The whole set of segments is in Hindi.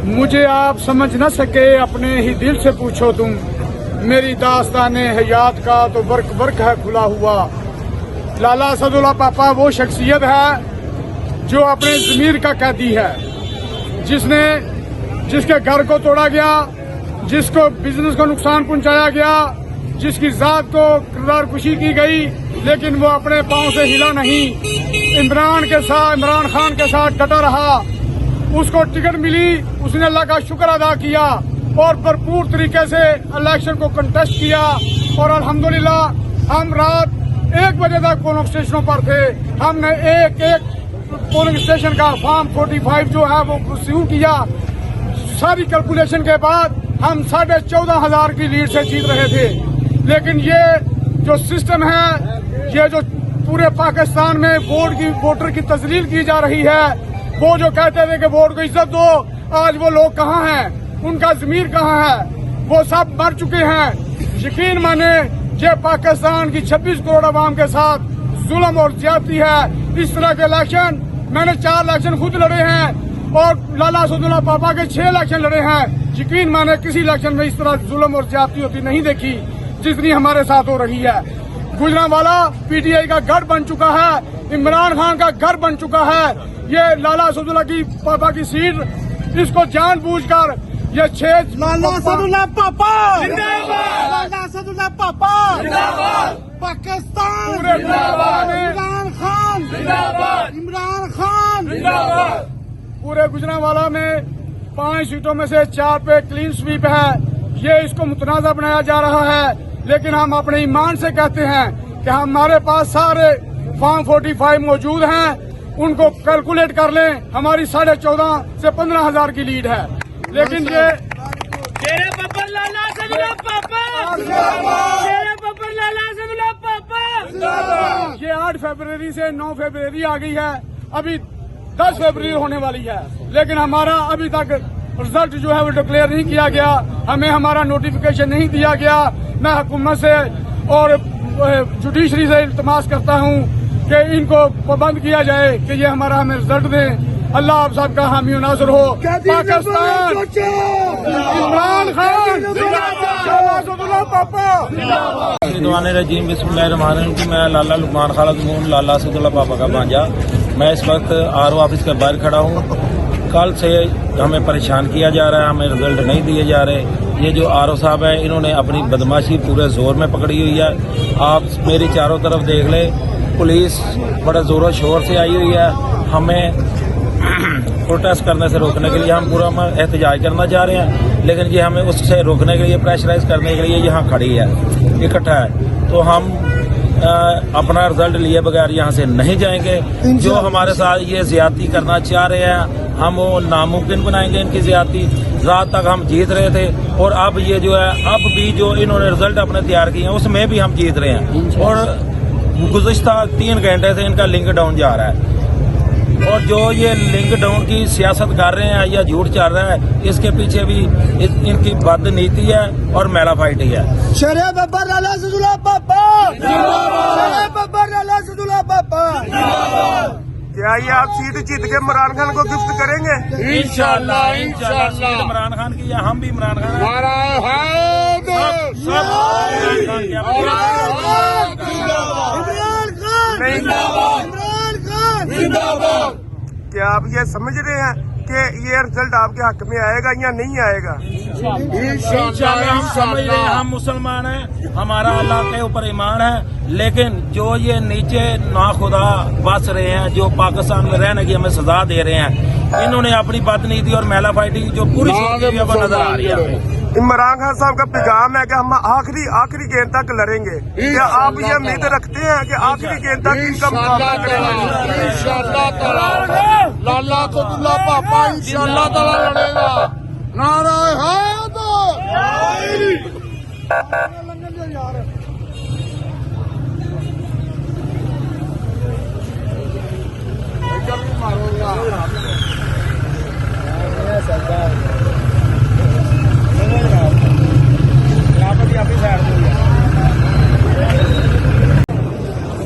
मुझे आप समझ न सके अपने ही दिल से पूछो तुम, मेरी दास्ताने हयात का तो वर्क वर्क है खुला हुआ। लाला असदुल्ला पापा वो शख्सियत है जो अपने ज़मीर का कैदी है, जिसके घर को तोड़ा गया, जिसको बिजनेस को नुकसान पहुंचाया गया, जिसकी जात को किरदार कुशी की गई, लेकिन वो अपने पांव से हिला नहीं। इमरान खान के साथ डटा रहा। उसको टिकट मिली, उसने अल्लाह का शुक्र अदा किया और भरपूर तरीके से इलेक्शन को कंटेस्ट किया। और अल्हम्दुलिल्लाह हम रात 1 बजे तक पोलिंग स्टेशनों पर थे। हमने एक पोलिंग स्टेशन का फॉर्म 45 जो है वो रिसीव किया। सारी कैलकुलेशन के बाद हम 14,500 की लीड से जीत रहे थे। लेकिन ये जो सिस्टम है, ये जो पूरे पाकिस्तान में वोटर की तजलील की जा रही है, वो जो कहते थे कि वोट को इज्जत दो, आज वो लोग कहाँ हैं, उनका ज़मीर कहाँ है, वो सब मर चुके हैं। यकीन माने ये पाकिस्तान की 26 करोड़ आवाम के साथ जुल्म और ज्यादती है। इस तरह के इलेक्शन मैंने 4 इलेक्शन खुद लड़े हैं और लाला असदुल्ला पापा के 6 इलेक्शन लड़े हैं। यकीन माने किसी इलेक्शन में इस तरह जुल्म और ज्यादती होती नहीं देखी जितनी हमारे साथ हो रही है। गुजरांवाला पीटीआई का गढ़ बन चुका है, इमरान खान का घर बन चुका है। ये लाला असदुल्ला की पापा की सीट, इसको जानबूझकर ये 6 लाला असदुल्ला पापा जिंदाबाद, लाला असदुल्ला पापा जिंदाबाद, पाकिस्तान पूरे इमरान खान जिंदाबाद, इमरान खान जिंदाबाद। पूरे गुजरांवाला में 5 सीटों में से 4 पे क्लीन स्वीप है। ये इसको मुतनाज़ा बनाया जा रहा है, लेकिन हम अपने ईमान से कहते हैं कि हमारे पास सारे फॉर्म 45 मौजूद हैं, उनको कैलकुलेट कर लें। हमारी 14,500 से 15,000 की लीड है। लेकिन ये तेरे पप्पर लाला असदुल्ला पापा तेरे पप्पर लाला असदुल्ला पापा। ये 8 फरवरी से 9 फरवरी आ गई है, अभी 10 फरवरी होने वाली है, लेकिन हमारा अभी तक रिजल्ट जो है वो डिक्लेयर नहीं किया गया। हमें हमारा नोटिफिकेशन नहीं दिया गया। मैं हुकूमत से और जुडिशरी से इल्तमास करता हूँ कि इनको पाबंद किया जाए कि ये हमारा हमें रिजल्ट दें। अल्लाह आप सबका हामी और नासर हो। पाकिस्तान इमरान खान असदुल्ला पापा रजीम बिस्मिल्लाहिर्रहमानिर्रहीम की मैं लाला लुकमान खालिद हूँ, लाला असदुल्ला पापा का भांजा। मैं इस वक्त आरओ ऑफिस के बाहर खड़ा हूँ। कल से हमें परेशान किया जा रहा है, हमें रिजल्ट नहीं दिए जा रहे। ये जो आरओ साहब है, इन्होंने अपनी बदमाशी पूरे जोर में पकड़ी हुई है। आप मेरी चारों तरफ देख ले, पुलिस बड़े जोरों शोर से आई हुई है। हमें प्रोटेस्ट करने से रोकने के लिए हम पूरा एहतजाज करना चाह रहे हैं, लेकिन ये हमें उससे रोकने के लिए, प्रेशराइज करने के लिए यहाँ खड़ी है, इकट्ठा है। तो हम अपना रिजल्ट लिए बगैर यहाँ से नहीं जाएंगे। जो हमारे साथ ये ज्यादती करना चाह रहे हैं, हम वो नामुमकिन बनाएंगे इनकी ज्यादती। रात तक हम जीत रहे थे और अब ये जो है, अब भी जो इन्होंने रिजल्ट अपने तैयार किए हैं उसमें भी हम जीत रहे हैं। और गुज़िश्ता 3 घंटे से इनका लिंक डाउन जा रहा है। और जो ये लिंक डाउन की सियासत कर रहे हैं या झूठ चल रहा है, इसके पीछे भी इनकी बदनीति है और मेलाफाइटी है। शेरे बब्बर लाला असदुल्ला पापा जिंदाबाद, शेरे बब्बर लाला असदुल्ला पापा जिंदाबाद। क्या ये आप सीट जीत के इमरान खान को गिफ्ट करेंगे? इंशाअल्लाह इंशाअल्लाह। इमरान खान की या हम भी इमरान खान जिंदाबाद। क्या आप ये समझ रहे हैं कि ये रिजल्ट आपके हक में आएगा या नहीं आएगा? इंशाअल्लाह हम समझ रहे हैं, हम मुसलमान हैं, हमारा अल्लाह के ऊपर ईमान है। लेकिन जो ये नीचे नाखुदा बस रहे हैं, जो पाकिस्तान में रहने की हमें सजा दे रहे हैं, इन्होंने अपनी बदनीति और मेलाफाइटी जो पूरी नजर आ रही है। इमरान खान साहब का पैगाम है कि हम आखिरी गेंद तक लड़ेंगे। क्या आप ये उम्मीद रखते हैं कि आखिरी गेंद तक इनका मुकाबला करेंगे? इंशाअल्लाह ताला लाला असदुल्ला पापा इंशाअल्लाह ताला लड़ेगा। नारा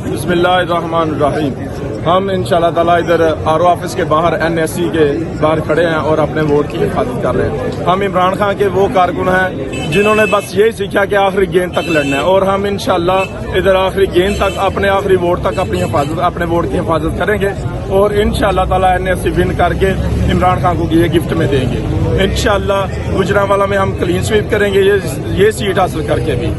बिस्मिल्लाहिर्रहमानिर्रहीम। हम इंशाल्लाह ताला इधर आरओ ऑफिस के बाहर NSC के बाहर खड़े हैं और अपने वोट की हिफाजत कर रहे हैं। हम इमरान खान के वो कारकुन हैं जिन्होंने बस यही सीखा कि आखिरी गेंद तक लड़ना है, और हम इंशाल्लाह इधर आखिरी गेंद तक अपने आखिरी वोट तक अपनी हिफाजत, अपने वोट की हिफाजत करेंगे और इंशाल्लाह ताला NSC विन करके इमरान खान को ये गिफ्ट में देंगे। इंशाल्लाह गुजरांवाला में हम क्लीन स्वीप करेंगे ये सीट हासिल करके भी।